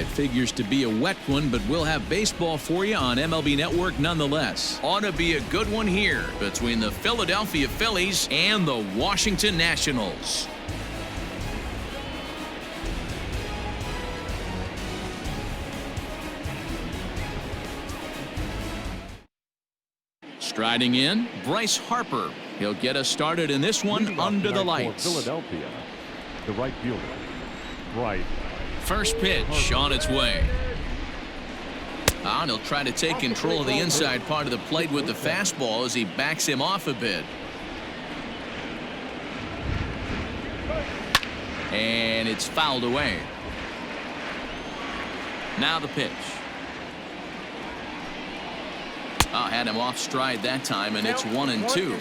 It figures to be a wet one, but we'll have baseball for you on MLB Network nonetheless. Ought to be a good one here between the Philadelphia Phillies and the Washington Nationals. Striding in, Bryce Harper. He'll get us started in this one under the lights. Philadelphia, the right fielder, Bryce. First pitch on its way. And he'll try to take control of the inside part of the plate with the fastball as he backs him off a bit. And it's fouled away. Now the pitch. Had him off stride that time, and it's 1-2.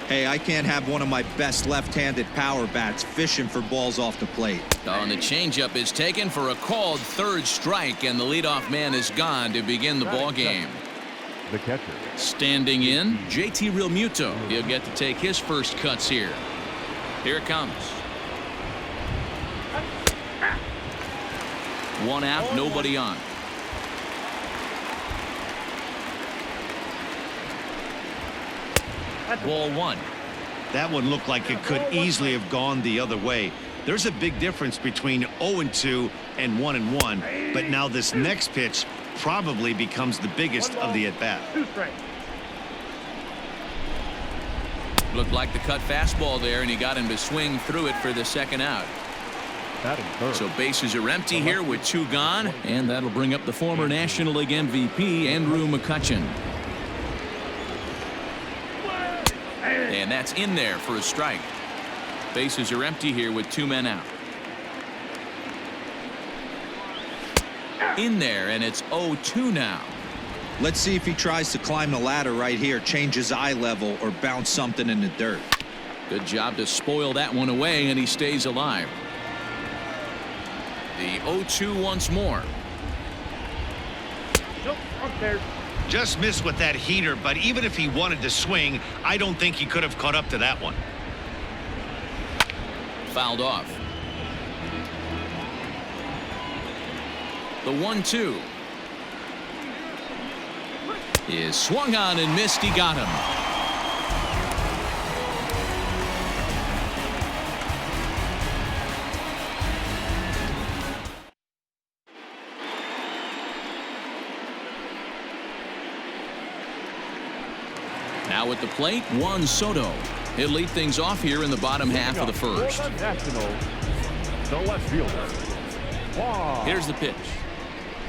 Hey, I can't have one of my best left-handed power bats fishing for balls off the plate. And the changeup is taken for a called third strike, and the leadoff man is gone to begin the ball game. The catcher. Standing in, JT Realmuto. He'll get to take his first cuts here. Here it comes. One out, nobody on. Ball one. That one looked like it could easily have gone the other way. There's a big difference between 0-2 and 1-1, but now this next pitch probably becomes the biggest of the at-bat. Looked like the cut fastball there, and he got him to swing through it for the second out. So bases are empty here with two gone, and that'll bring up the former National League MVP, Andrew McCutchen. And that's in there for a strike. Bases are empty here with two men out. In there, and it's 0-2 now. Let's see if he tries to climb the ladder right here, change his eye level, or bounce something in the dirt. Good job to spoil that one away, and he stays alive. The 0-2 once more. Nope, up there. Just missed with that heater, but even if he wanted to swing, I don't think he could have caught up to that one. Fouled off. The 1-2 is swung on and missed. He got him. Now at the plate, Juan Soto. He'll lead things off here in the bottom half of the first. The left fielder. Here's the pitch.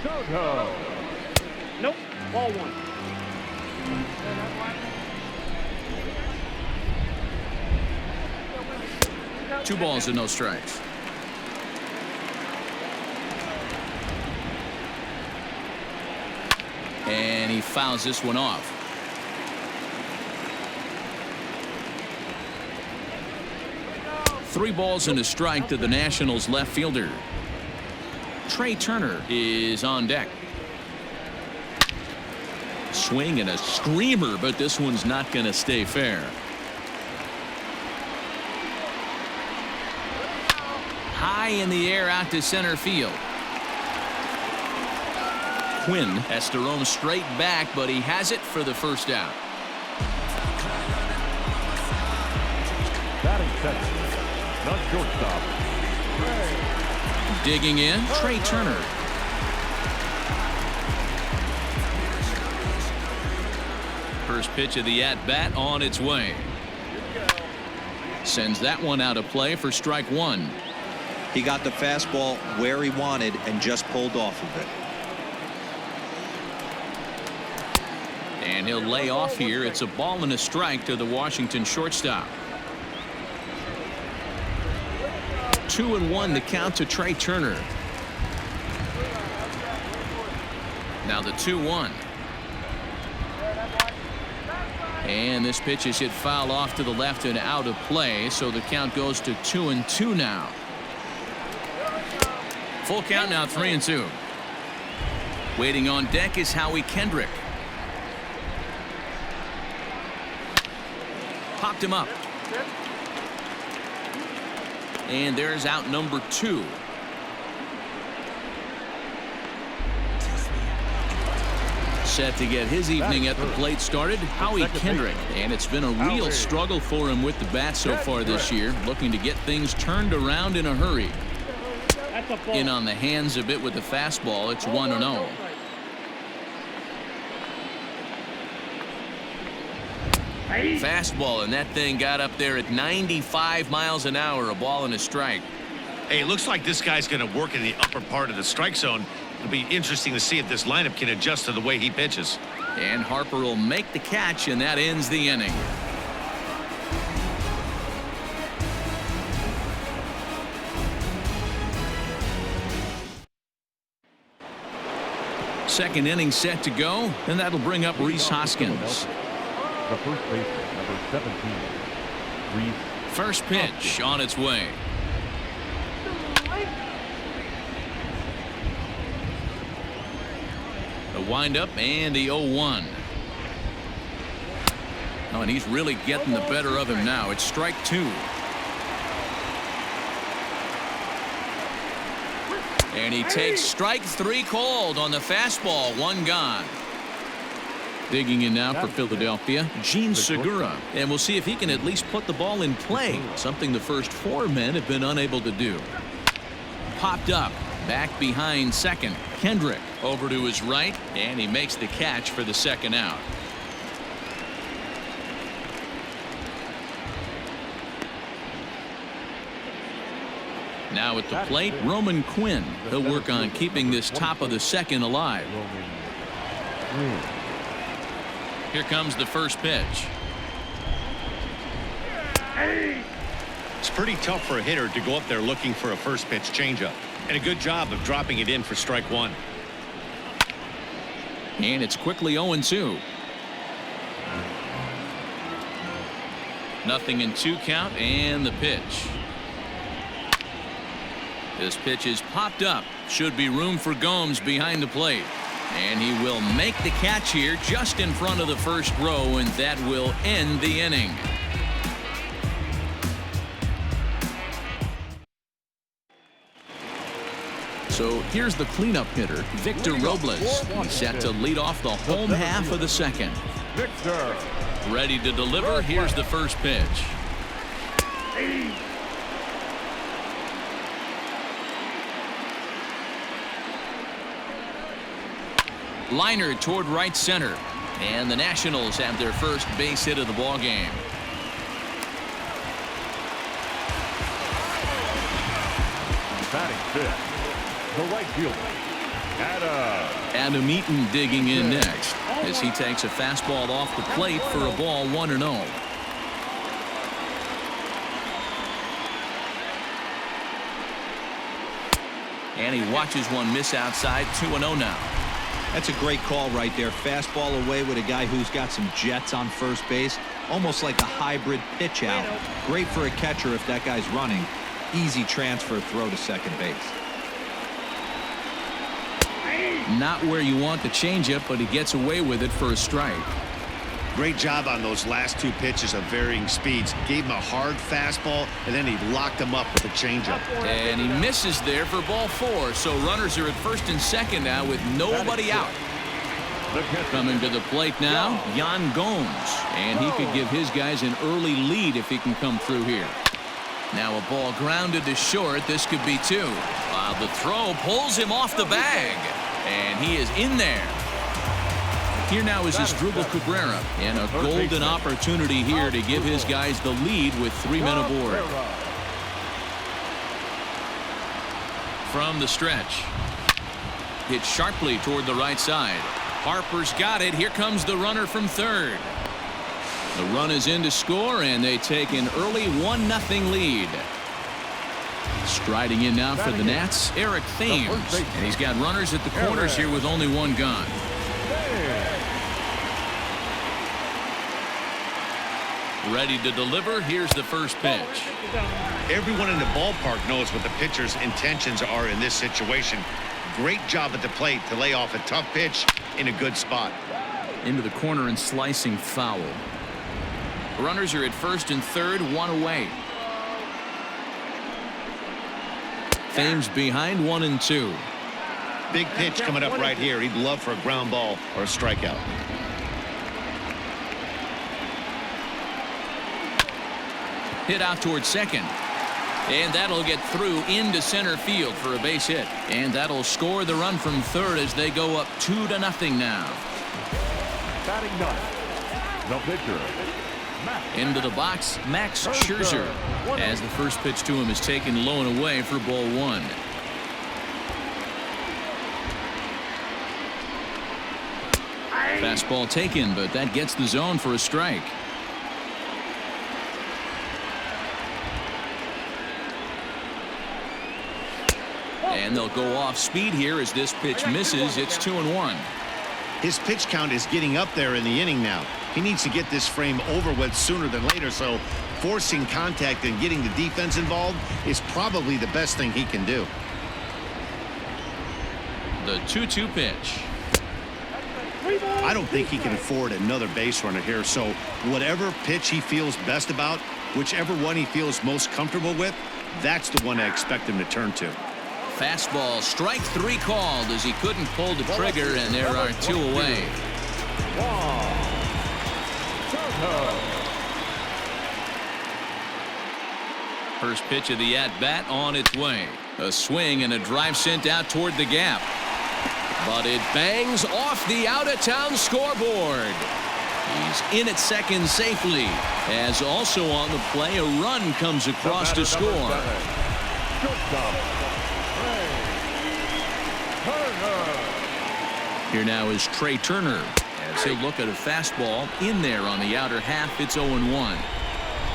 Soto. Nope. Ball one. Two balls and no strikes. And he fouls this one off. Three balls and a strike to the Nationals left fielder. Trey Turner is on deck. Swing and a screamer, but this one's not going to stay fair. High in the air out to center field. Quinn has to roam straight back, but he has it for the first out. Batting second. The shortstop. Digging in, Trey Turner. First pitch of the at-bat on its way. Sends that one out of play for strike one. He got the fastball where he wanted and just pulled off of it. And he'll lay off here. It's a ball and a strike to the Washington shortstop. 2-1 the count to Trey Turner. Now the 2-1. And this pitch is hit foul off to the left and out of play, so the count goes to 2-2 now. Full count now, 3-2. Waiting on deck is Howie Kendrick. Popped him up. And there's out number 2. set to get his evening at the plate started, Howie Kendrick. And it's been a real struggle for him with the bat so far this year, looking to get things turned around in a hurry. In on the hands a bit with the fastball. It's 1-0. Fastball, and that thing got up there at 95 miles an hour, a ball and a strike. Hey, it looks like this guy's going to work in the upper part of the strike zone. It'll be interesting to see if this lineup can adjust to the way he pitches. And Harper will make the catch, and that ends the inning. Second inning set to go, and that'll bring up Rhys Hoskins. The first baseman, number 17, Rhys. First pitch on its way. The windup and the 0-1. Oh, and he's really getting the better of him now. It's strike 2. And he takes strike 3 called on the fastball. 1 gone. Digging in now for Philadelphia, Gene Segura. And we'll see if he can at least put the ball in play, something the first 4 men have been unable to do. Popped up. Back behind second. Kendrick over to his right, and he makes the catch for the second out. Now at the plate, Roman Quinn. He'll work on keeping this top of the second alive. Here comes the first pitch. It's pretty tough for a hitter to go up there looking for a first pitch changeup. And a good job of dropping it in for strike 1. And it's quickly 0-2. Nothing in 2 count, and the pitch. This pitch is popped up. Should be room for Gomes behind the plate. And he will make the catch here just in front of the first row, and that will end the inning. So here's the cleanup hitter, Victor Robles. He's set to lead off the home half of the second. Victor. Ready to deliver. Here's the first pitch. Liner toward right center. And the Nationals have their first base hit of the ball game. Batting fifth, the right fielder, Adam Eaton digging in next as he takes a fastball off the plate for a ball 1-0. And he watches one miss outside. 2-0 now. That's a great call right there. Fastball away with a guy who's got some jets on first base. Almost like a hybrid pitch out. Great for a catcher if that guy's running. Easy transfer throw to second base. Not where you want the changeup, but he gets away with it for a strike. Great job on those last 2 pitches of varying speeds. Gave him a hard fastball, and then he locked him up with a changeup. And he misses there for ball 4. So runners are at first and second now with nobody out. Coming to the plate now, Yan Gomes. And he could give his guys an early lead if he can come through here. Now a ball grounded to short. This could be 2. While the throw pulls him off the bag. And he is in there. Here now is Asdrubal Cabrera, and a golden opportunity here to give his guys the lead with 3 men aboard. From the stretch. Hit sharply toward the right side. Harper's got it. Here comes the runner from third. The run is in to score, and they take an early 1-0 lead. Striding in now for the Nats, Eric Thames. And he's got runners at the corners here with only 1 gone. Ready to deliver. Here's the first pitch. Everyone in the ballpark knows what the pitcher's intentions are in this situation. Great job at the plate to lay off a tough pitch in a good spot. Into the corner and slicing foul. Runners are at first and third, 1 away. Thames behind 1-2. Big pitch coming up right here. He'd love for a ground ball or a strikeout. Hit out towards second. And that'll get through into center field for a base hit. And that'll score the run from third as they go up 2-0 now. Batting ninth, the pitcher. Into the box, Max Scherzer, as the first pitch to him is taken low and away for ball one. Fastball taken, but that gets the zone for a strike. And they'll go off speed here as this pitch misses. It's 2-1. His pitch count is getting up there in the inning now. He needs to get this frame over with sooner than later, so forcing contact and getting the defense involved is probably the best thing he can do. The 2-2 pitch. I don't think he can afford another base runner here, so whatever pitch he feels best about, whichever one he feels most comfortable with, that's the one I expect him to turn to. Fastball, strike three called as he couldn't pull the trigger, and there are two away. First pitch of the at-bat on its way. A swing and a drive sent out toward the gap. But it bangs off the out-of-town scoreboard. He's in at second safely, as also on the play a run comes across to score. Here now is Trey Turner as he'll look at a fastball in there on the outer half. It's 0-1.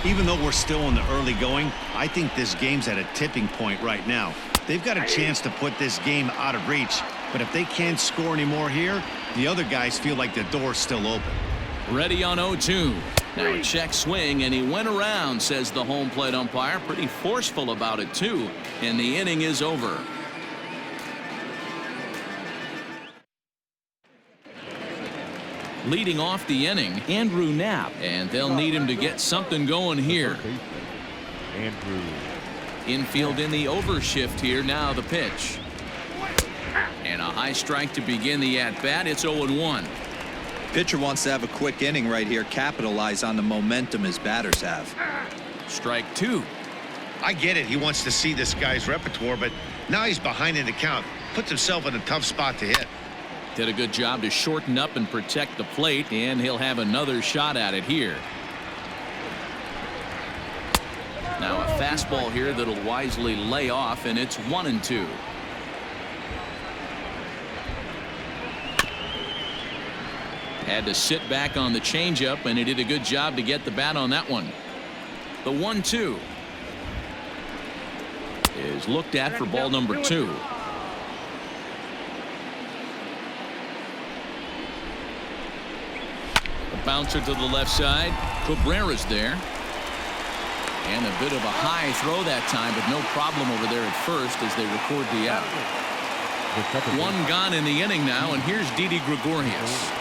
Even though we're still in the early going, I think this game's at a tipping point right now. They've got a chance to put this game out of reach, but if they can't score anymore here, the other guys feel like the door's still open. Ready on 0-2. Now a check swing, and he went around, says the home plate umpire. Pretty forceful about it too, and the inning is over. Leading off the inning, Andrew Knapp, and they'll need him to get something going here. Andrew. Infield in the overshift here. Now the pitch. And a high strike to begin the at-bat. It's 0-1. Pitcher wants to have a quick inning right here, capitalize on the momentum his batters have. Strike two. I get it. He wants to see this guy's repertoire, but now he's behind in the count. Puts himself in a tough spot to hit. Did a good job to shorten up and protect the plate, and he'll have another shot at it here. Now a fastball here that'll wisely lay off, and it's 1-2. Had to sit back on the changeup, and he did a good job to get the bat on that one. The 1-2 is looked at for ball number 2. A bouncer to the left side. Cabrera's there. And a bit of a high throw that time, but no problem over there at first as they record the out. One gone in the inning now, and here's Didi Gregorius.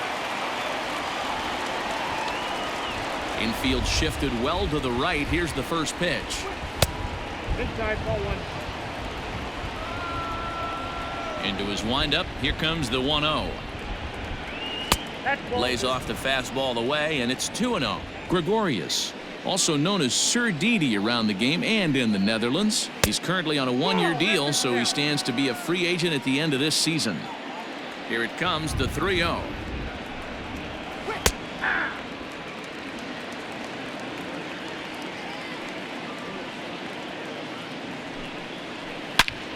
Infield shifted well to the right. Here's the first pitch. Inside, ball one. Into his windup. Here comes the 1-0. Lays off the fastball away, and it's 2-0. Gregorius, also known as Sir Didi around the game and in the Netherlands. He's currently on a one-year deal, so he stands to be a free agent at the end of this season. Here it comes, the 3-0.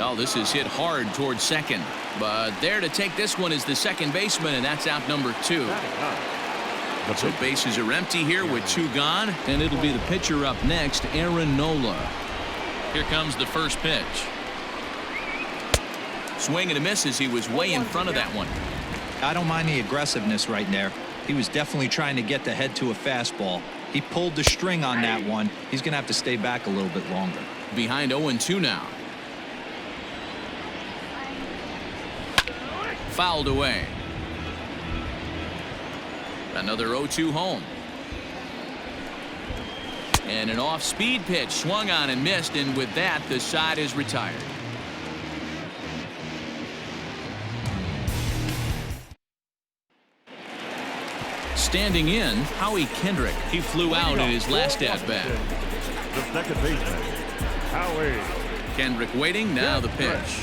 Oh, this is hit hard towards second. But there to take this one is the second baseman, and that's out number 2. So bases are empty here with 2 gone, and it'll be the pitcher up next, Aaron Nola. Here comes the first pitch. Swing and a miss as he was way in front of that one. I don't mind the aggressiveness right there. He was definitely trying to get the head to a fastball. He pulled the string on that one. He's going to have to stay back a little bit longer. Behind 0-2 now. Fouled away. Another 0-2 home. And an off-speed pitch swung on and missed, and with that the side is retired. Standing in, Howie Kendrick. He flew out in his last at-bat. The second baseman, Howie. Kendrick waiting. Now the pitch.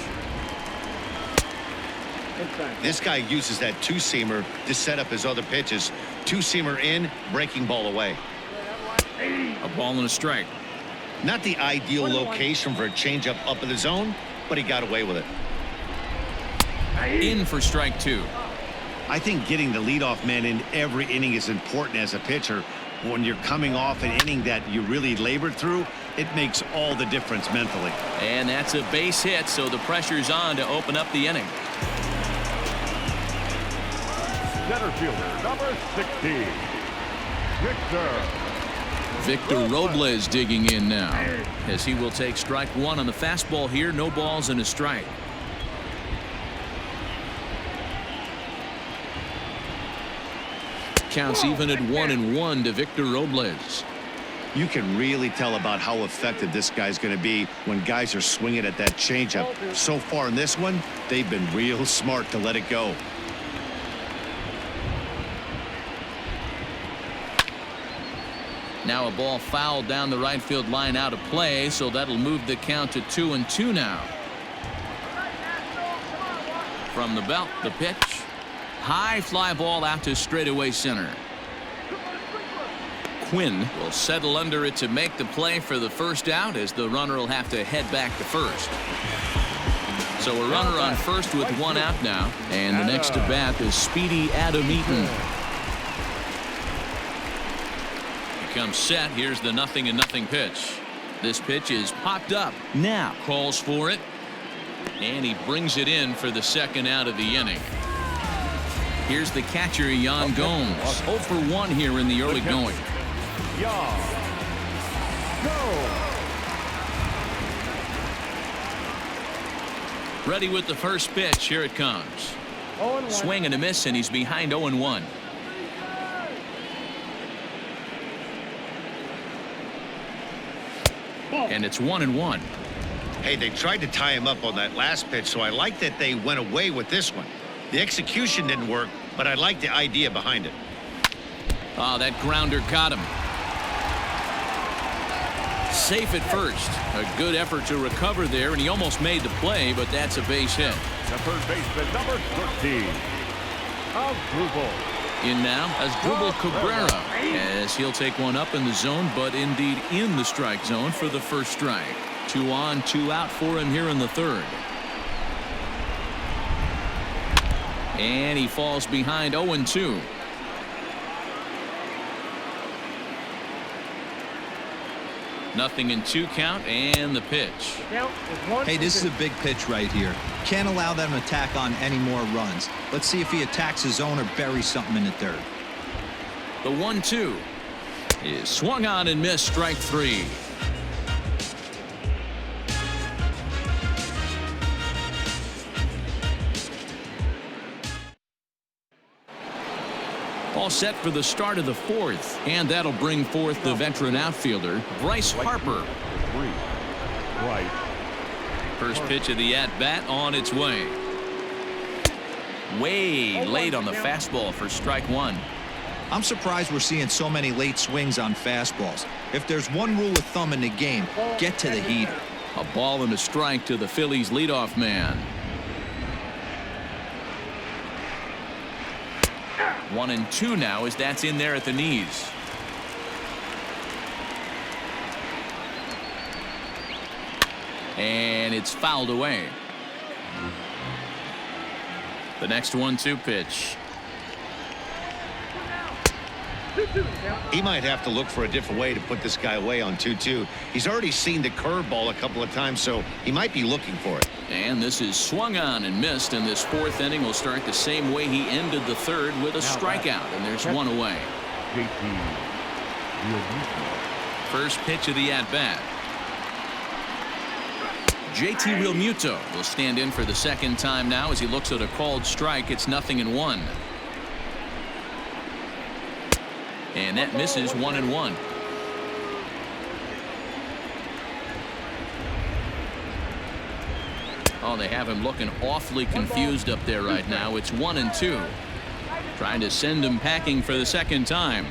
This guy uses that two-seamer to set up his other pitches. Two-seamer in, breaking ball away. A ball and a strike. Not the ideal location for a changeup up in the zone, but he got away with it. In for strike two. I think getting the leadoff man in every inning is important as a pitcher. When you're coming off an inning that you really labored through, it makes all the difference mentally. And that's a base hit, so the pressure's on to open up the inning. Center fielder, number 16, Victor Robles digging in now, as he will take strike one on the fastball here. No balls and a strike. Counts even at 1-1 to Victor Robles. You can really tell about how effective this guy's going to be when guys are swinging at that changeup. So far in this one, they've been real smart to let it go. Now a ball fouled down the right field line, out of play, so that'll move the count to 2-2 now. From the belt, the pitch. High fly ball out to straightaway center. Quinn will settle under it to make the play for the first out, as the runner will have to head back to first. So a runner on first with one out now, and the next to bat is speedy Adam Eaton. He comes set. Here's the 0-0 pitch. This pitch is popped up. Now calls for it, and he brings it in for the second out of the inning. Here's the catcher, Yan Gomes. 0 for 1 here in the early going. Ready with the first pitch. Here it comes. Swing and a miss, and he's behind 0-1. And it's 1-1. Hey, they tried to tie him up on that last pitch, so I like that they went away with this one. The execution didn't work, but I like the idea behind it. Oh, that grounder got him. Safe at first. A good effort to recover there, and he almost made the play, but that's a base hit. The third baseman, number 13, In now Asdrubal Cabrera, as he'll take one up in the zone, but indeed in the strike zone for the first strike. 2 on, 2 out for him here in the third. And he falls behind 0-2. Nothing in 2 count, and the pitch. Hey, this is a big pitch right here. Can't allow them to tack on any more runs. Let's see if he attacks his zone or buries something in the dirt. The 1-2 is swung on and missed. Strike 3. All set for the start of the fourth, and that'll bring forth the veteran outfielder Bryce Harper. First pitch of the at-bat on its way. Way late on the fastball for strike 1. I'm surprised we're seeing so many late swings on fastballs. If there's one rule of thumb in the game, get to the heater. A ball and a strike to the Phillies leadoff man. 1-2 now, as that's in there at the knees. And it's fouled away. The next 1-2 pitch. He might have to look for a different way to put this guy away on 2-2. He's already seen the curveball a couple of times, so he might be looking for it. And this is swung on and missed, and this fourth inning will start the same way he ended the third, with a strikeout, and there's one away. First pitch of the at-bat. JT Realmuto will stand in for the second time now as he looks at a called strike. It's 0-1. And that misses. 1-1. Oh, they have him looking awfully confused up there right now. It's 1-2. Trying to send him packing for the second time.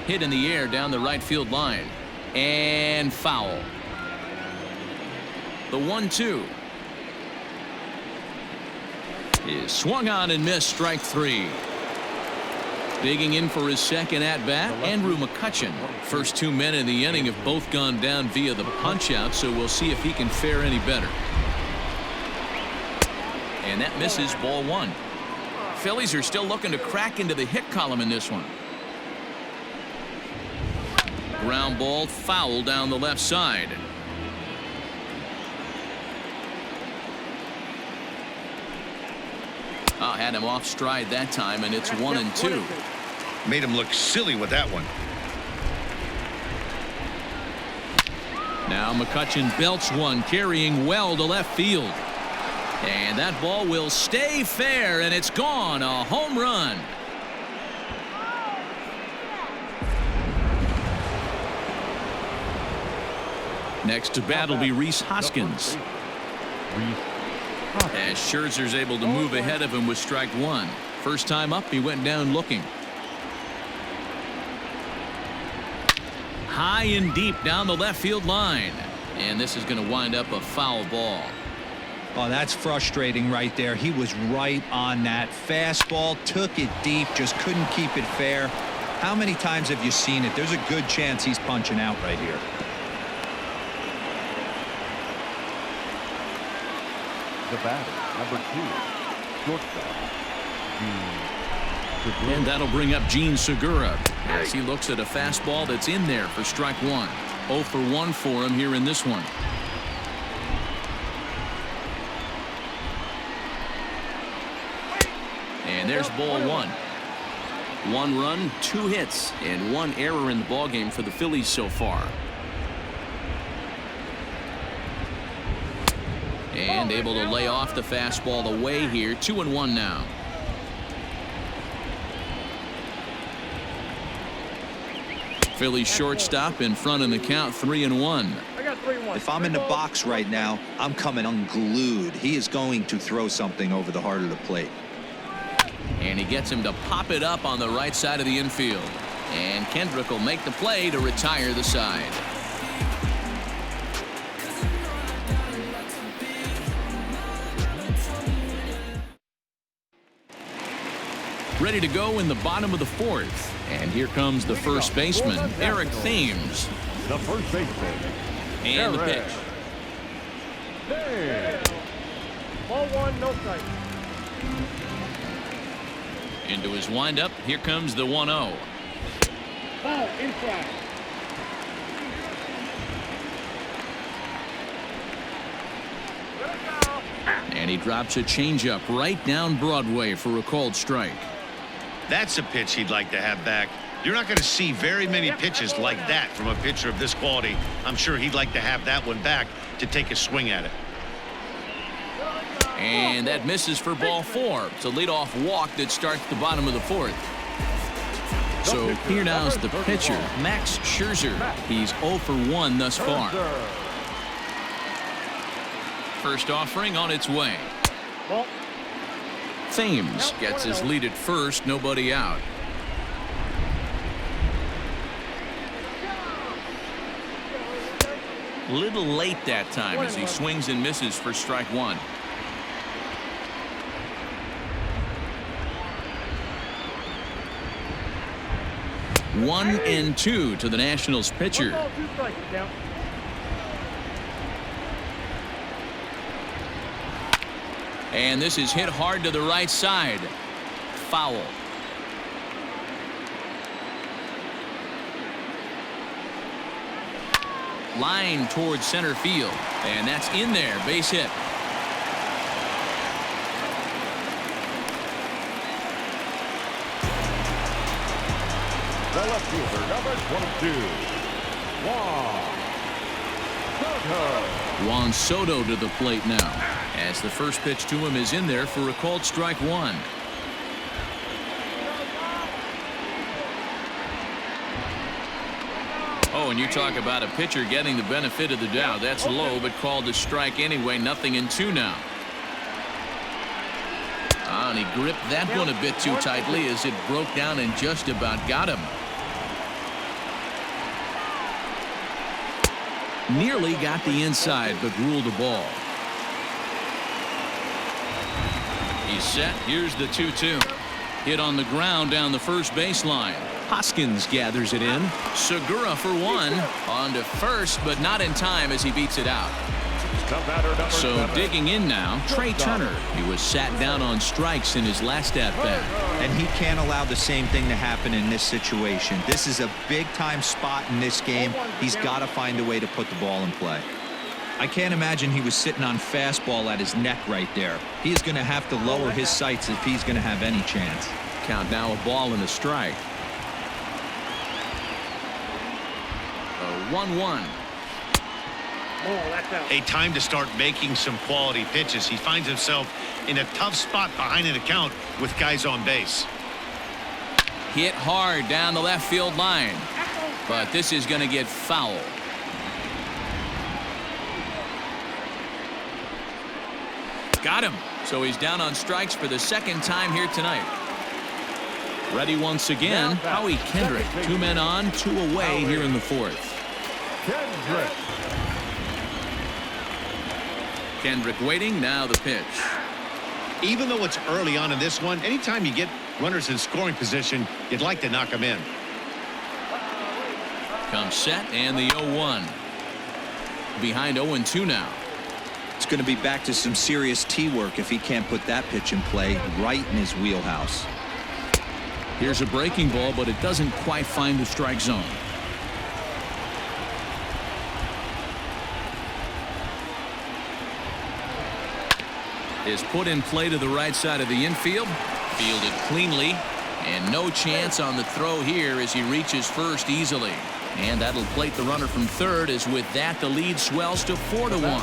Hit in the air down the right field line. And foul. The 1-2 is swung on and missed. Strike 3. Digging in for his second at bat, Andrew Mccutchen. First 2 men in the inning have both gone down via the punch out, so we'll see if he can fare any better. And that misses. Ball 1. Phillies are still looking to crack into the hit column in this one. Ground ball foul down the left side. Had him off stride that time, and it's 1-2. Made him look silly with that one. Now McCutchen belts one, carrying well to left field. And that ball will stay fair, and it's gone. A home run. Next to bat will be Rhys Hoskins. As Scherzer's able to move ahead of him with strike 1. First time up, he went down looking. High and deep down the left field line. And this is going to wind up a foul ball. Oh, that's frustrating right there. He was right on that. Fastball, took it deep, just couldn't keep it fair. How many times have you seen it? There's a good chance he's punching out right here. The batter, number 2, shortstop, Gene. And that'll bring up Gene Segura as he looks at a fastball that's in there for strike 1. 0 for 1 for him here in this one. And there's ball 1. 1 run, 2 hits, and 1 error in the ballgame for the Phillies so far. And able to lay off the fastball away here. 2-1 now. Phillies shortstop in front in the count. 3-1. If I'm in the box right now, I'm coming unglued. He is going to throw something over the heart of the plate. And he gets him to pop it up on the right side of the infield. And Kendrick will make the play to retire the side. Ready to go in the bottom of the 4th. And here comes the first baseman, Eric Thames. The first baseman. And the pitch. Ball 1, no strike. Into his windup. Here comes the 1-0. Ball inside. And he drops a changeup right down Broadway for a called strike. That's a pitch he'd like to have back. You're not going to see very many pitches like that from a pitcher of this quality. I'm sure he'd like to have that one back to take a swing at it. And that misses for ball 4. It's a leadoff walk that starts the bottom of the 4th. So here now is the pitcher, Max Scherzer. He's 0 for 1 thus far. First offering on its way. Thames gets his lead at first, nobody out. Little late that time as he swings and misses for strike 1. One and 2 to the Nationals pitcher. And this is hit hard to the right side. Foul. Line towards center field. And that's in there. Base hit. The left fielder, number 22, Juan Soto to the plate now, as the first pitch to him is in there for a called strike 1. Oh, and you talk about a pitcher getting the benefit of the doubt. That's low, but called a strike anyway. 0-2 now. and he gripped that one a bit too tightly as it broke down and just about got him. Nearly got the inside, but ruled the ball. He's set. Here's the 2-2. Hit on the ground down the first baseline. Hoskins gathers it in. Segura for one. On to first, but not in time as he beats it out. So digging in now, Trey Turner. He was sat down on strikes in his last at-bat. And he can't allow the same thing to happen in this situation. This is a big-time spot in this game. He's got to find a way to put the ball in play. I can't imagine he was sitting on fastball at his neck right there. He is going to have to lower his sights if he's going to have any chance. Count now, a ball and a strike. A 1-1. A time to start making some quality pitches. He finds himself in a tough spot behind an account with guys on base. Hit hard down the left field line, but this is going to get foul. Got him. So he's down on strikes for the second time here tonight. Ready once again, Howie Kendrick. 2 men on, 2 away here in the fourth. Kendrick waiting. Now the pitch. Even though it's early on in this one, anytime you get runners in scoring position, you'd like to knock them in. Comes set and the 0-1. Behind 0-2 now. It's going to be back to some serious tee work if he can't put that pitch in play right in his wheelhouse. Here's a breaking ball, but it doesn't quite find the strike zone. Is put in play to the right side of the infield. Fielded cleanly. And no chance on the throw here as he reaches first easily. And that'll plate the runner from third, as with that the lead swells to 4-1.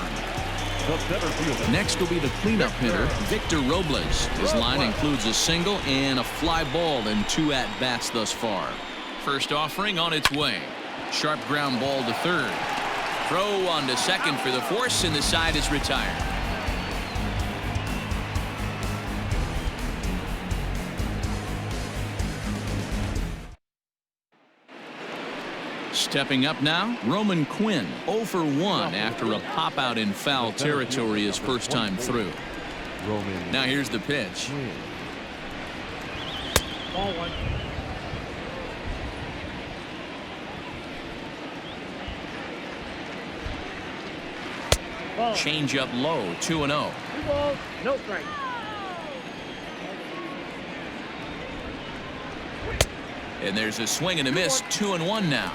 Next will be the cleanup hitter, Victor Robles. His line includes a single and a fly ball in 2 at-bats thus far. First offering on its way. Sharp ground ball to third. Throw on to second for the force, and the side is retired. Stepping up now, Roman Quinn, 0 for 1 after a pop-out in foul territory his first time through. Now here's the pitch. Ball 1. Change up low, 2-0. 2 balls, no strike. And there's a swing and a miss, 2-1 now.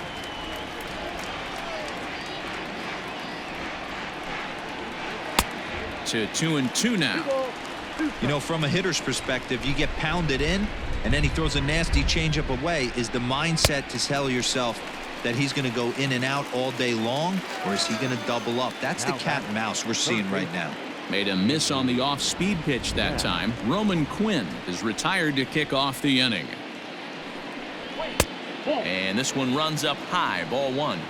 To 2-2 now. You know, from a hitter's perspective, you get pounded in and then he throws a nasty changeup away. Is the mindset to tell yourself that he's going to go in and out all day long, or is he going to double up? That's the cat and mouse we're seeing right now. Made a miss on the off-speed pitch that time. Roman Quinn is retired to kick off the inning. And this one runs up high, ball 1.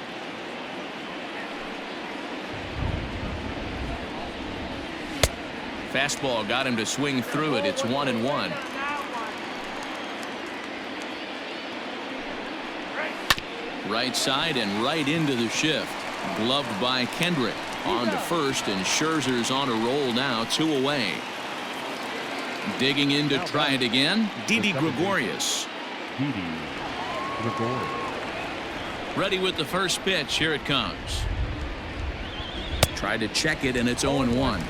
Fastball got him to swing through it. It's 1-1. Right side and right into the shift. Gloved by Kendrick. On to first, and Scherzer's on a roll now, 2 away. Digging in to try it again, Didi Gregorius. Ready with the first pitch. Here it comes. Tried to check it, and it's 0-1.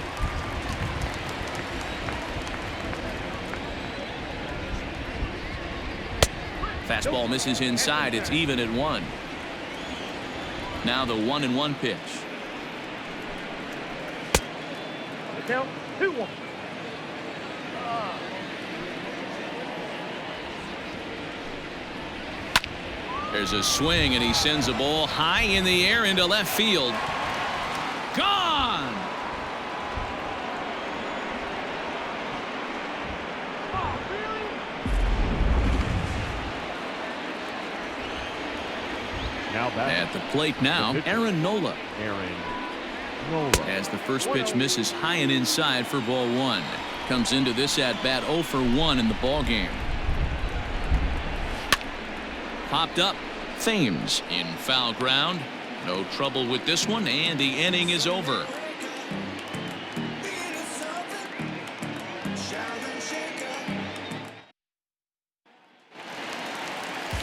Fastball misses inside. It's even at 1. Now the 1-1 pitch. Count 2-1. There's a swing, and he sends a ball high in the air into left field. Gone! At the plate now, Aaron Nola. As the first pitch misses high and inside for ball 1. Comes into this at bat 0 for 1 in the ball game. Popped up. Thames in foul ground. No trouble with this one, and the inning is over.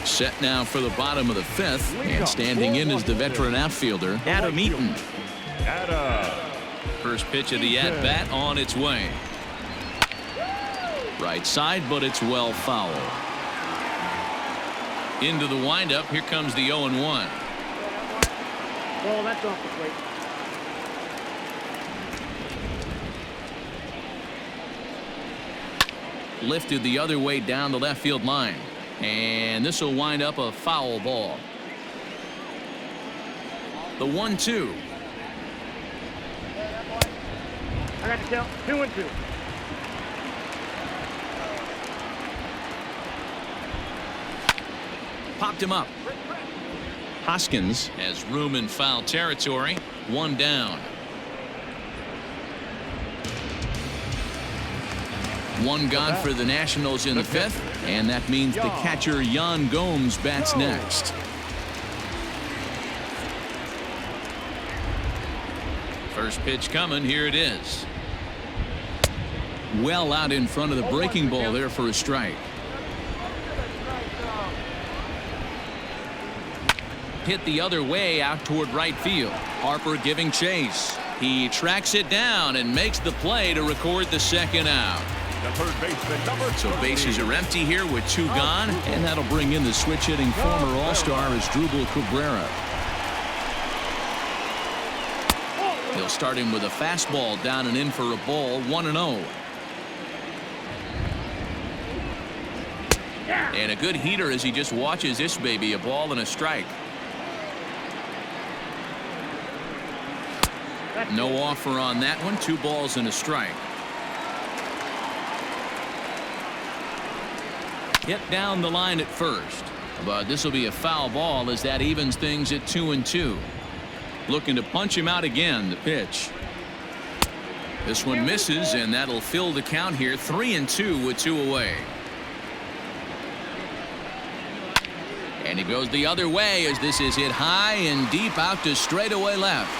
Set now for the bottom of the 5th, and standing in is the veteran outfielder Eaton. First pitch of the at-bat on its way. Right side, but it's well foul. Into the windup. Here comes the 0-1. Ball, that's off the plate. Lifted the other way down the left field line. And this will wind up a foul ball. The 1-2. I got to count 2-2. Popped him up. Hoskins has room in foul territory. 1 down. 1 gone for the Nationals in the 5th, and that means the catcher Yan Gomes bats next. First pitch coming. Here it is. Well out in front of the breaking ball there for a strike. Hit the other way out toward right field. Harper giving chase. He tracks it down and makes the play to record the second out. So bases are empty here with 2 gone, and that'll bring in the switch hitting former All-Star Asdrubal Cabrera. He'll start him with a fastball down and in for a ball. 1-0. And a good heater as he just watches this baby. A ball and a strike. No offer on that one. 2 balls and a strike. Hit down the line at first, but this will be a foul ball as that evens things at 2-2. Looking to punch him out again. The pitch. This one misses, and that'll fill the count here. 3-2 with 2 away. And he goes the other way as this is hit high and deep out to straightaway left.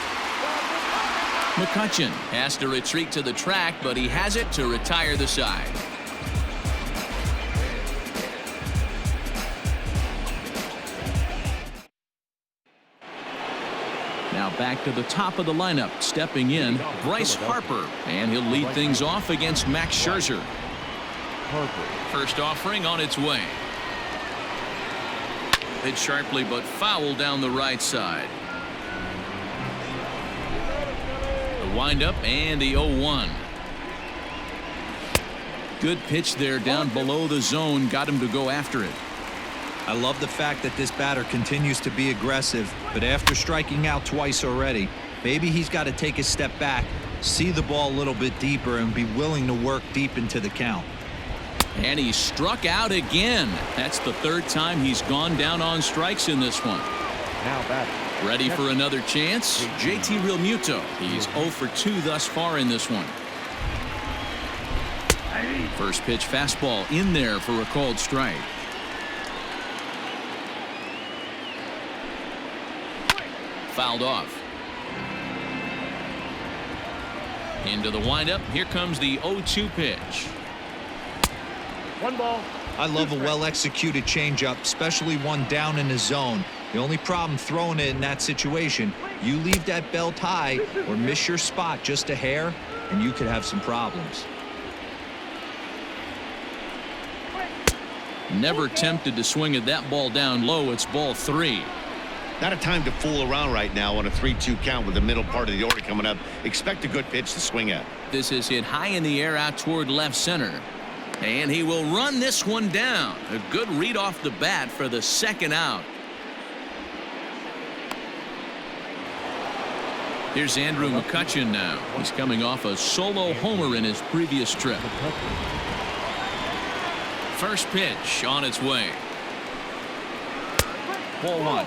Mccutchen has to retreat to the track, but he has it to retire the side. Now back to the top of the lineup. Stepping in, Bryce Harper, and he'll lead things off against Max Scherzer. First offering on its way. Hit sharply but foul down the right side. The windup and the 0-1. Good pitch there down below the zone. Got him to go after it. I love the fact that this batter continues to be aggressive, but after striking out twice already, maybe he's got to take a step back, see the ball a little bit deeper, and be willing to work deep into the count. And he struck out again. That's the 3rd time he's gone down on strikes in this one. Now batting. Ready for another chance? JT Realmuto. He's 0 for 2 thus far in this one. First pitch fastball in there for a called strike. Fouled off. Into the windup. Here comes the 0-2 pitch. 1 ball. I love a well-executed changeup, especially one down in the zone. The only problem throwing it in that situation, you leave that belt high or miss your spot just a hair, and you could have some problems. Never tempted to swing at that ball down low. It's ball 3. Not a time to fool around right now on a 3-2 count with the middle part of the order coming up. Expect a good pitch to swing at. This is hit high in the air out toward left center. And he will run this one down. A good read off the bat for the second out. Here's Andrew Mccutchen now. He's coming off a solo homer in his previous trip. First pitch on its way. Ball 1.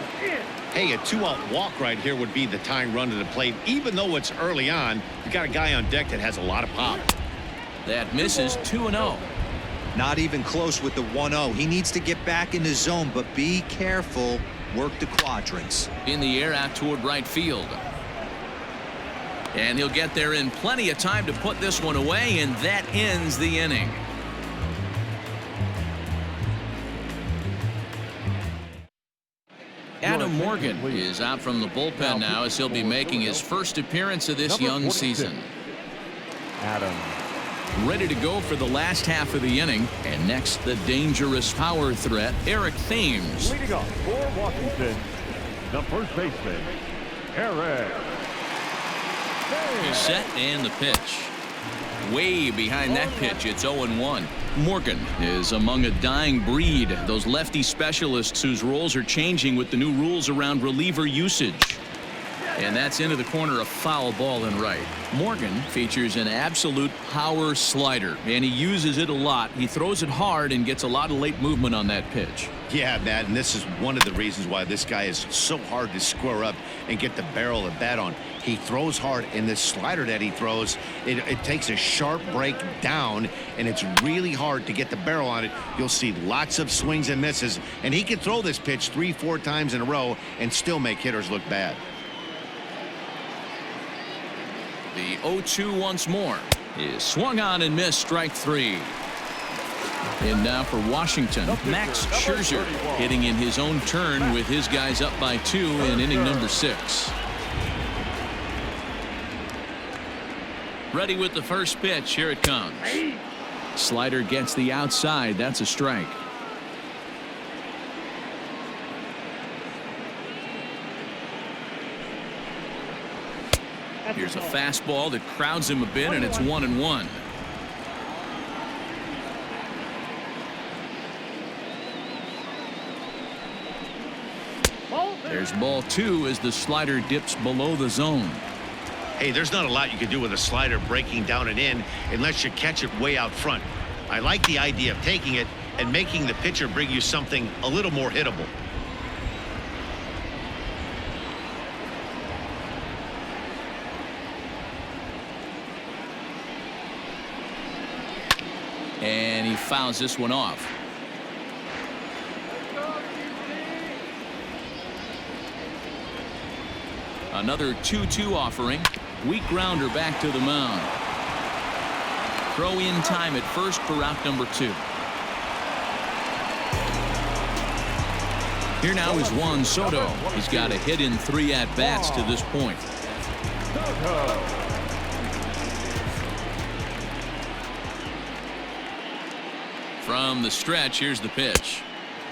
Hey, a 2-out walk right here would be the tying run to the plate. Even though it's early on, you got a guy on deck that has a lot of pop. That misses. 2-0. Not even close with the 1-0. He needs to get back in the zone, but be careful. Work the quadrants. In the air out toward right field. And he'll get there in plenty of time to put this one away, and that ends the inning. Adam Morgan is out from the bullpen now as he'll be making his first appearance of this young season. Adam. Ready to go for the last half of the inning. And next, the dangerous power threat, Eric Thames. Leading off for Washington, the first baseman, Eric. Set and the pitch. Way behind that pitch, it's 0-1. Morgan is among a dying breed, those lefty specialists whose roles are changing with the new rules around reliever usage. And that's into the corner, a foul ball and right. Morgan features an absolute power slider, and he uses it a lot. He throws it hard and gets a lot of late movement on that pitch. Yeah, Matt, and this is one of the reasons why this guy is so hard to square up and get the barrel of bat on. He throws hard, and this slider that he throws, it takes a sharp break down, and it's really hard to get the barrel on it. You'll see lots of swings and misses, and he can throw this pitch 3-4 times in a row and still make hitters look bad. The 0-2 once more is swung on and missed, strike three. And now for Washington, Max Scherzer hitting in his own turn with his guys up by 2 in inning number 6. Ready with the first pitch. Here it comes. Slider gets the outside. That's a strike. Here's a fastball that crowds him a bit, and it's 1-1. There's ball 2 as the slider dips below the zone. Hey, there's not a lot you can do with a slider breaking down and in unless you catch it way out front. I like the idea of taking it and making the pitcher bring you something a little more hittable. And he fouls this one off. Another 2-2 offering. Weak grounder back to the mound. Throw in time at first for out number 2. Here now is Juan Soto. He's got a hit in 3 at-bats to this point. From the stretch, here's the pitch.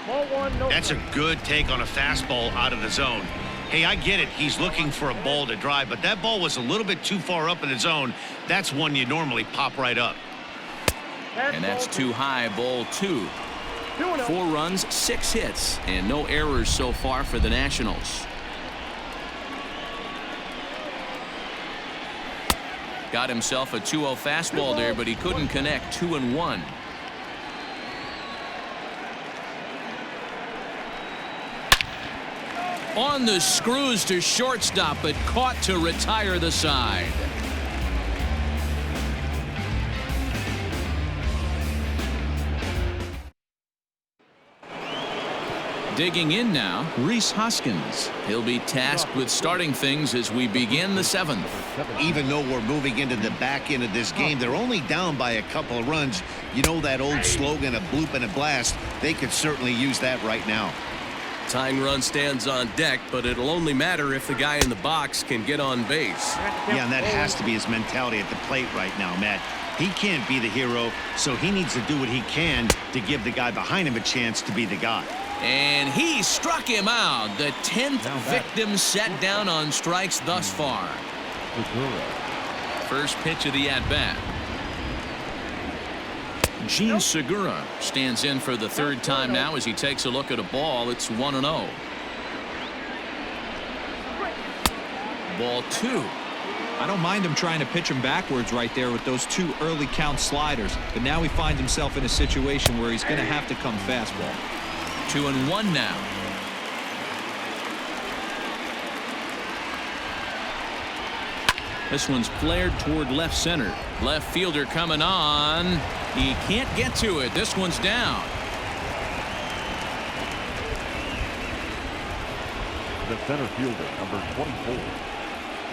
That's a good take on a fastball out of the zone. Hey, I get it. He's looking for a ball to drive, but that ball was a little bit too far up in the zone. That's one you normally pop right up. And that's too high, ball 2. 4 runs, 6 hits, and no errors so far for the Nationals. Got himself a 2-0 fastball there, but he couldn't connect. 2-1. On the screws to shortstop, but caught to retire the side. Digging in now, Rhys Hoskins. He'll be tasked with starting things as we begin the 7th. Even though we're moving into the back end of this game, they're only down by a couple of runs. You know that old slogan, a bloop and a blast. They could certainly use that right now. Tying run stands on deck, but it'll only matter if the guy in the box can get on base. Yeah, and that has to be his mentality at the plate right now, Matt. He can't be the hero, so he needs to do what he can to give the guy behind him a chance to be the guy. And he struck him out. The 10th victim set down on strikes thus far. First pitch of the at-bat. Gene Segura stands in for the 3rd time now as he takes a look at a ball. It's 1-0. Ball 2. I don't mind him trying to pitch him backwards right there with those 2 early count sliders, but now he finds himself in a situation where he's going to have to come fastball. 2-1 now. This one's flared toward left center. Left fielder coming on. He can't get to it. This one's down. The center fielder, number 24,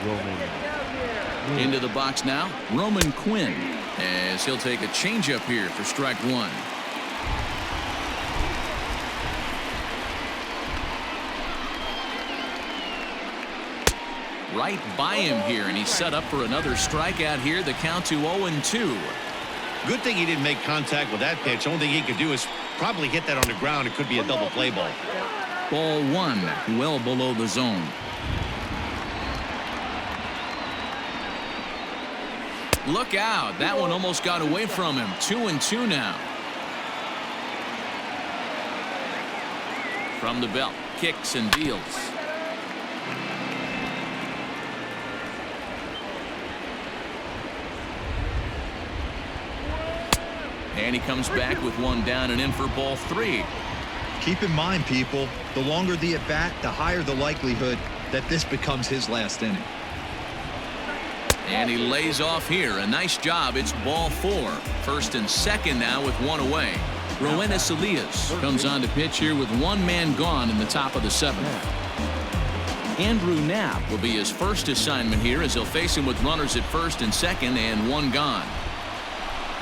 Roman. Into the box now, Roman Quinn, as he'll take a changeup here for strike one. Right by him here, and he's set up for another strikeout here. The count to 0-2. Good thing he didn't make contact with that pitch. Only thing he could do is probably hit that on the ground. It could be a double play ball. Ball one, well below the zone. Look out. That one almost got away from him. 2-2 now. From the belt, kicks and deals. And he comes back with one down and in for ball three. Keep in mind, people, the longer the at bat, the higher the likelihood that this becomes his last inning. And he lays off here. A nice job. It's ball four. First and second now with one away. Roenis Elias comes on to pitch here with one man gone in the top of the seventh. Andrew Knapp will be his first assignment here as he'll face him with runners at first and second and one gone.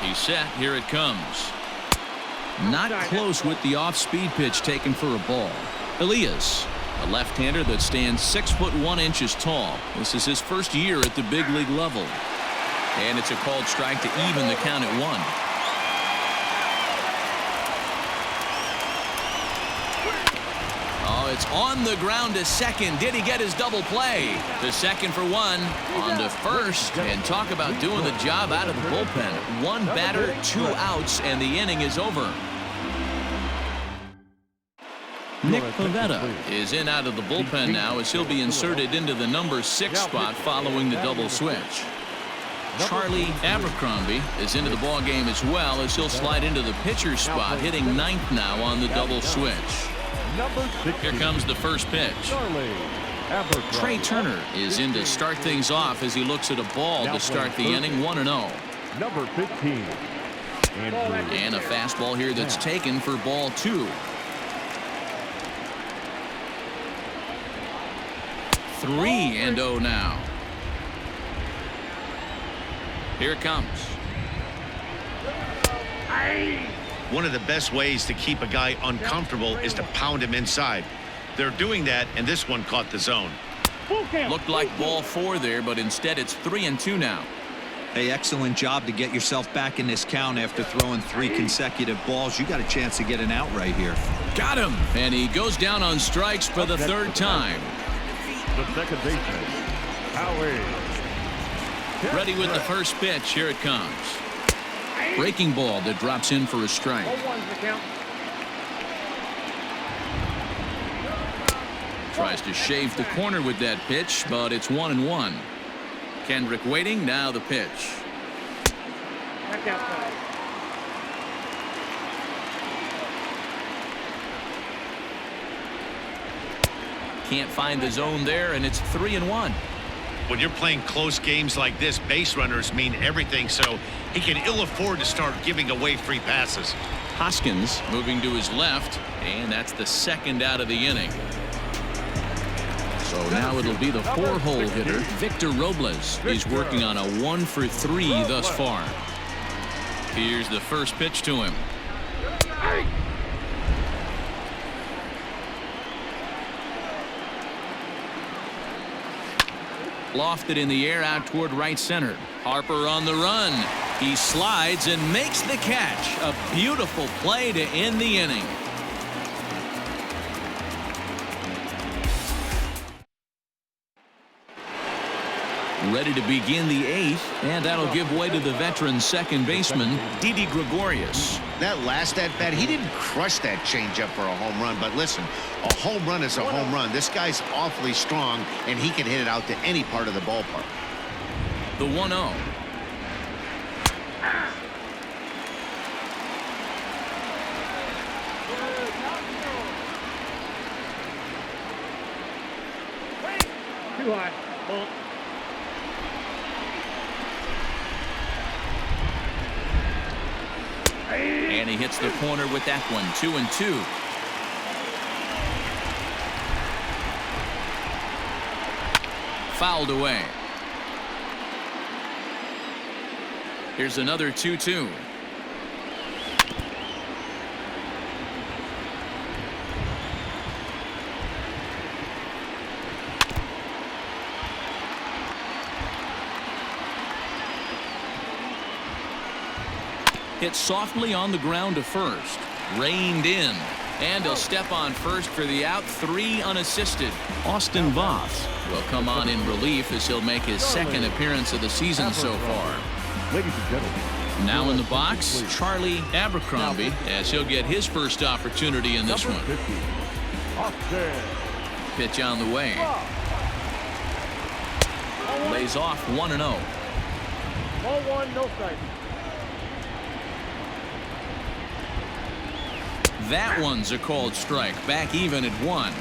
He's set. Here it comes. Not close with the off-speed pitch taken for a ball. Elias, a left-hander that stands 6'1" tall. This is his first year at the big league level. And it's a called strike to even the count at one. Oh, it's on the ground to second. Did he get his double play? To second for one. On to first. And talk about doing the job out of the bullpen. One batter, 2 outs, and the inning is over. Nick Pivetta is in out of the bullpen now as he'll be inserted into the number 6 spot following the double switch. Charlie Abercrombie is into the ball game as well as he'll slide into the pitcher spot, hitting 9th now on the double switch. Here comes the first pitch. Trey Turner is in to start things off as he looks at a ball to start the inning. 1-0. Number 15. And a fastball here that's taken for ball 2. 3-0 now. Here it comes. One of the best ways to keep a guy uncomfortable is to pound him inside. They're doing that, and this one caught the zone. Looked like ball 4 there, but instead it's 3-2 now. Hey, excellent job to get yourself back in this count after throwing 3 consecutive balls. You got a chance to get an out right here. Got him. And he goes down on strikes for the 3rd time. The second baseman, Howie. Ready with the first pitch. Here it comes. Breaking ball that drops in for a strike. Tries to shave the corner with that pitch, but it's 1-1. Kendrick waiting. Now the pitch. Back outside. Can't find the zone there, and it's 3-1. When you're playing close games like this, base runners mean everything, so he can ill afford to start giving away free passes. Hoskins moving to his left, and that's the 2nd out of the inning. So now it'll be the 4-hole hitter, Victor Robles. He's working on a 1 for 3 thus far. Here's the first pitch to him. Lofted in the air out toward right center. Harper on the run. He slides and makes the catch. A beautiful play to end the inning. Ready to begin the 8th, and that'll give way to the veteran second baseman, Didi Gregorius. That last at-bat, he didn't crush that changeup for a home run, but listen, a home run is a home run. This guy's awfully strong, and he can hit it out to any part of the ballpark. The 1-0. Too high. Ball. And he hits the corner with that one. 2-2. Fouled away. Here's another 2-2. Hit softly on the ground to first. Reined in. And he'll step on first for the out. 3 unassisted. Austin Voth will come on in relief as he'll make his second appearance of the season so far. Ladies and gentlemen. Now in the box, Charlie Abercrombie, as he'll get his first opportunity in this one. 50. Pitch on the way. Lays off 1-0. Ball 1, no strike. That one's a called strike. Back even at 1.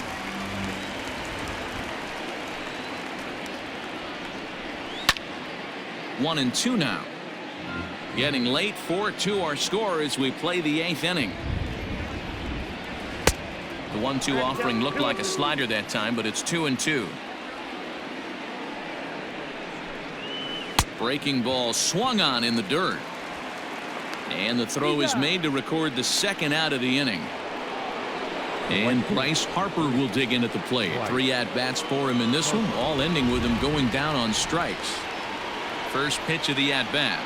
One and 2 now. Getting late. 4-2 our score as we play the 8th inning. The 1-2 offering looked like a slider that time, but it's 2-2. Breaking ball swung on in the dirt. And the throw is made to record the second out of the inning. And Bryce Harper will dig in at the plate. 3 at-bats for him in this one, all ending with him going down on strikes. First pitch of the at-bat.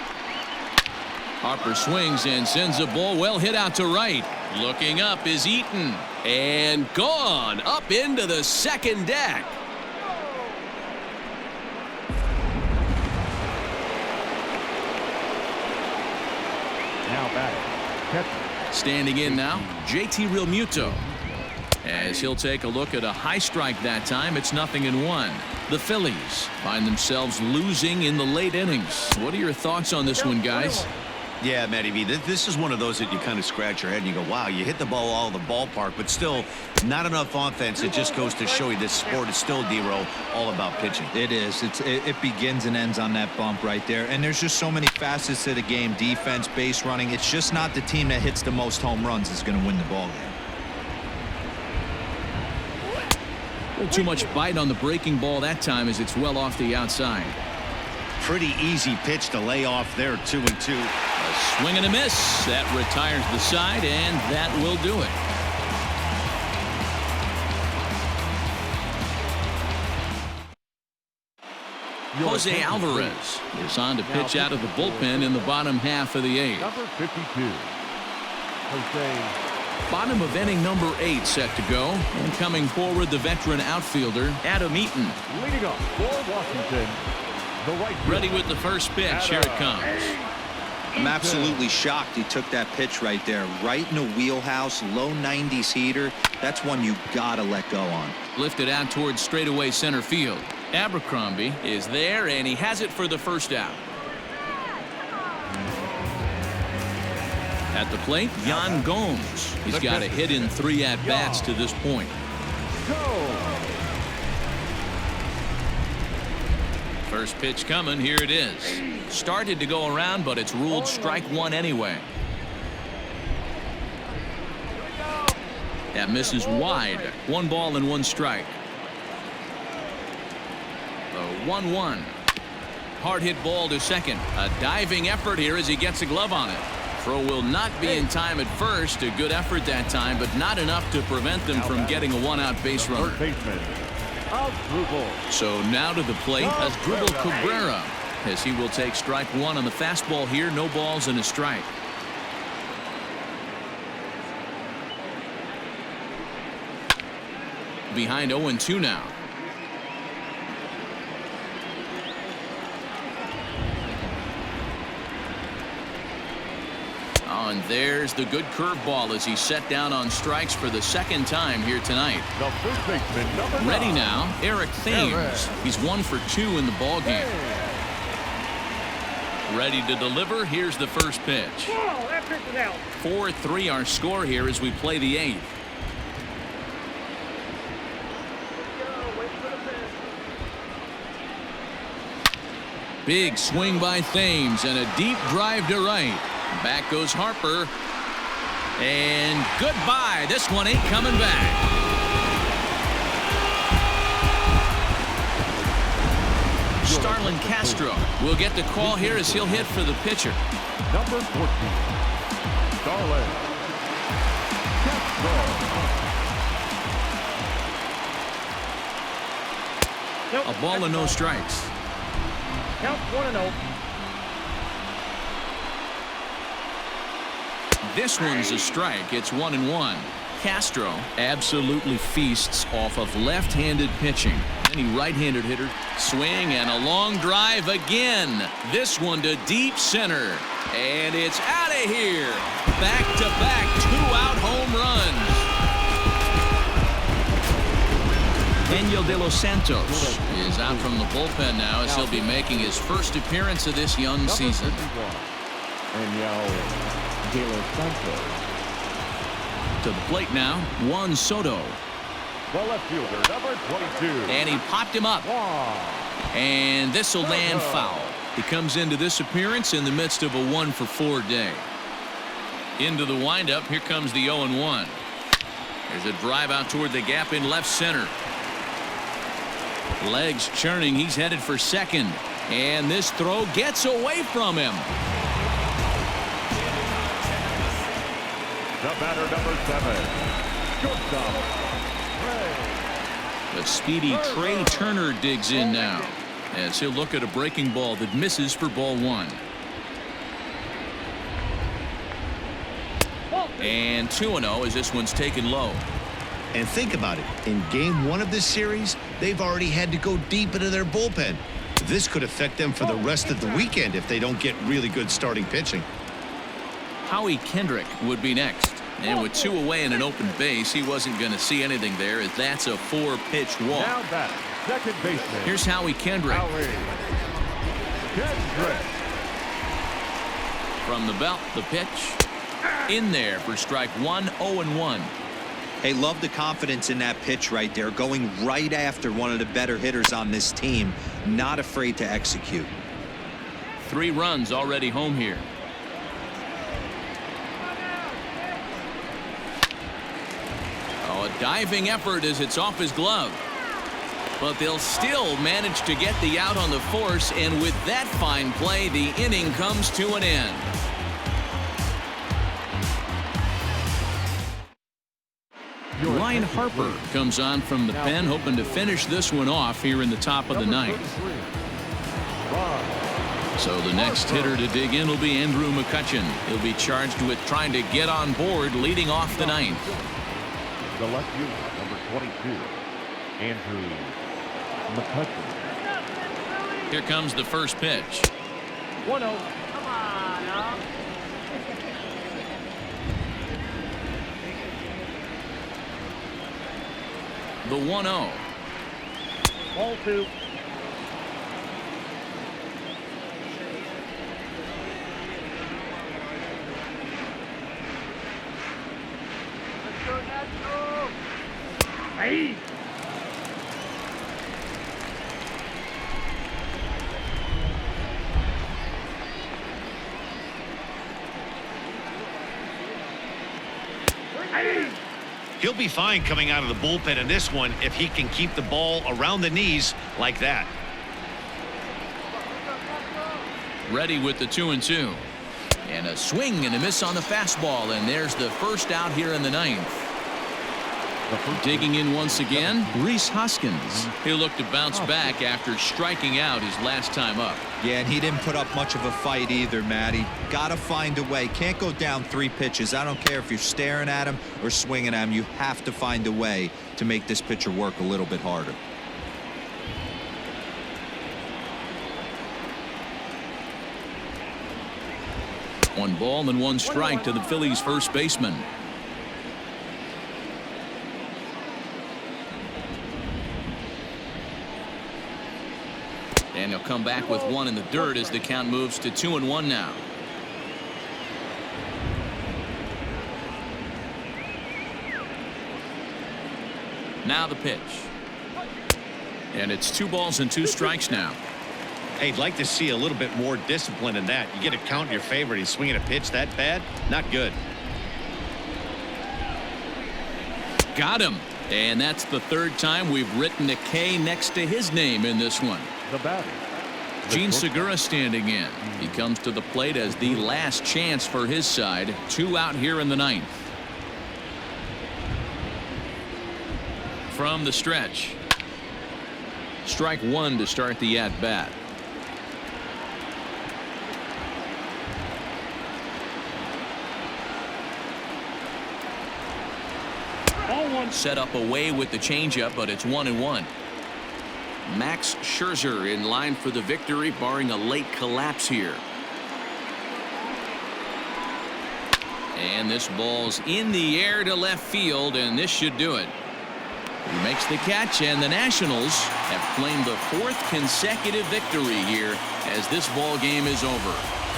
Harper swings and sends a ball well hit out to right. Looking up is Eaton. And gone up into the second deck. Now back. Catcher. Standing in now, JT Realmuto. As he'll take a look at a high strike that time. It's 0-1. The Phillies find themselves losing in the late innings. What are your thoughts on this one, guys? Yeah, Matty V, this is one of those that you kind of scratch your head and you go, wow, you hit the ball all the ballpark, but still not enough offense. It just goes to show you this sport is still, D-Row, all about pitching. It is. It begins and ends on that bump right there. And there's just so many facets to the game. Defense, base running. It's just not the team that hits the most home runs is going to win the ball game. Too much bite on the breaking ball that time as it's well off the outside. Pretty easy pitch to lay off there. 2-2. A swing and a miss. That retires the side, and that will do it. Jose Alvarez is on to pitch out of the bullpen in the bottom half of the 8th. Number 52. Jose. Bottom of inning number 8 set to go. And coming forward, the veteran outfielder, Adam Eaton. Leading up for Washington, the right field. Ready with the first pitch. Here it comes. I'm absolutely shocked he took that pitch right there. Right in the wheelhouse, low 90s heater. That's one you gotta let go on. Lifted out towards straightaway center field. Abercrombie is there, and he has it for the first out. At the plate, Yan Gomes. He's got a hit in 3 at-bats to this point. First pitch coming. Here it is. Started to go around, but it's ruled strike 1 anyway. That misses wide. 1 ball and 1 strike. The 1-1. Hard hit ball to second. A diving effort here as he gets a glove on it. Throw will not be in time at first. A good effort that time, but not enough to prevent them from getting a 1-out base runner. So now to the plate as Dribble Cabrera, as he will take strike 1 on the fastball here. No balls and a strike. Behind 0-2 now. Oh, and there's the good curveball as he's set down on strikes for the second time here tonight. The first baseman, number 9. Ready now, Eric Thames. He's 1 for 2 in the ball game. Ready to deliver. Here's the first pitch. Oh, that pitch is out. 4-3 our score here as we play the 8th. Big swing by Thames and a deep drive to right. Back goes Harper. And goodbye. This one ain't coming back. Starlin Castro will get the call here as he'll hit for the pitcher. Number 14, Starlin Castro. A ball and no strikes. Count 1-0. This one's a strike. It's 1-1. Castro absolutely feasts off of left-handed pitching. Any right-handed hitter. Swing and a long drive again. This one to deep center. And it's out of here. Back-to-back two-out home runs. Daniel De Los Santos is out from the bullpen now as he'll be making his first appearance of this young season. Daniel De Los Santos. To the plate now, Juan Soto. The left fielder, number 22. And he popped him up. And this will land foul. He comes into this appearance in the midst of a 1-for-4 day. Into the windup, here comes the 0-1. There's a drive out toward the gap in left center. Legs churning, he's headed for second. And this throw gets away from him. The batter, number 7. Shortstop. The speedy Trey Turner digs in now as he'll look at a breaking ball that misses for ball 1. And 2-0 as this one's taken low. And think about it. In game 1 of this series, they've already had to go deep into their bullpen. This could affect them for the rest of the weekend if they don't get really good starting pitching. Howie Kendrick would be next. And with 2 away and an open base, he wasn't going to see anything there as that's a 4-pitch walk. Now back, second baseman. Here's Howie Kendrick. From the belt, the pitch. In there for strike 1, 0-1. Hey, love the confidence in that pitch right there. Going right after one of the better hitters on this team. Not afraid to execute. 3 runs already home here. A diving effort as it's off his glove. But they'll still manage to get the out on the force, and with that fine play, the inning comes to an end. Ryan Harper comes on from the pen, hoping to finish this one off here in the top of the 9th. So the next hitter to dig in will be Andrew Mccutchen. He'll be charged with trying to get on board leading off the 9th. The left fielder, number 22, Andrew Mccutchen. Here comes the first pitch. 1-0. Come on, now. The 1-0. Ball 2. Hey. He'll be fine coming out of the bullpen in this one if he can keep the ball around the knees like that. Ready with the 2-2. And a swing and a miss on the fastball, and there's the first out here in the 9th. Digging in once again, Rhys Hoskins. He'll look to bounce back after striking out his last time up. Yeah, and he didn't put up much of a fight either, Matty. Gotta find a way. Can't go down 3 pitches. I don't care if you're staring at him or swinging at him. You have to find a way to make this pitcher work a little bit harder. One ball and 1 strike to the Phillies first baseman. And he'll come back with 1 in the dirt as the count moves to 2-1 now. Now the pitch. And it's 2 balls and 2 strikes now. Hey, I'd like to see a little bit more discipline in that. You get a count in your favor and he's swinging a pitch that bad? Not good. Got him. And that's the third time we've written a K next to his name in this one. The batter. Gene Segura standing in. He comes to the plate as the last chance for his side. 2 out here in the 9th. From the stretch. Strike 1 to start the at-bat. Set up away with the changeup, but it's 1-1. Max Scherzer in line for the victory, barring a late collapse here. And this ball's in the air to left field, and this should do it. He makes the catch, and the Nationals have claimed the 4th consecutive victory here as this ball game is over.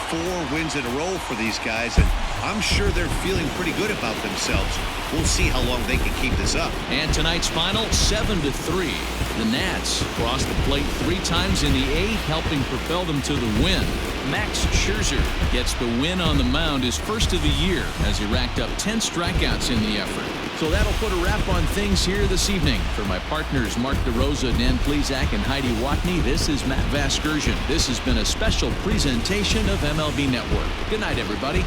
4 wins in a row for these guys, and I'm sure they're feeling pretty good about themselves. We'll see how long they can keep this up. And tonight's final, 7-3. The Nats crossed the plate 3 times in the 8th, helping propel them to the win. Max Scherzer gets the win on the mound, his first of the year, as he racked up 10 strikeouts in the effort. So that'll put a wrap on things here this evening. For my partners Mark DeRosa, Dan Plesac, and Heidi Watney, this is Matt Vasgersian. This has been a special presentation of MLB Network. Good night, everybody.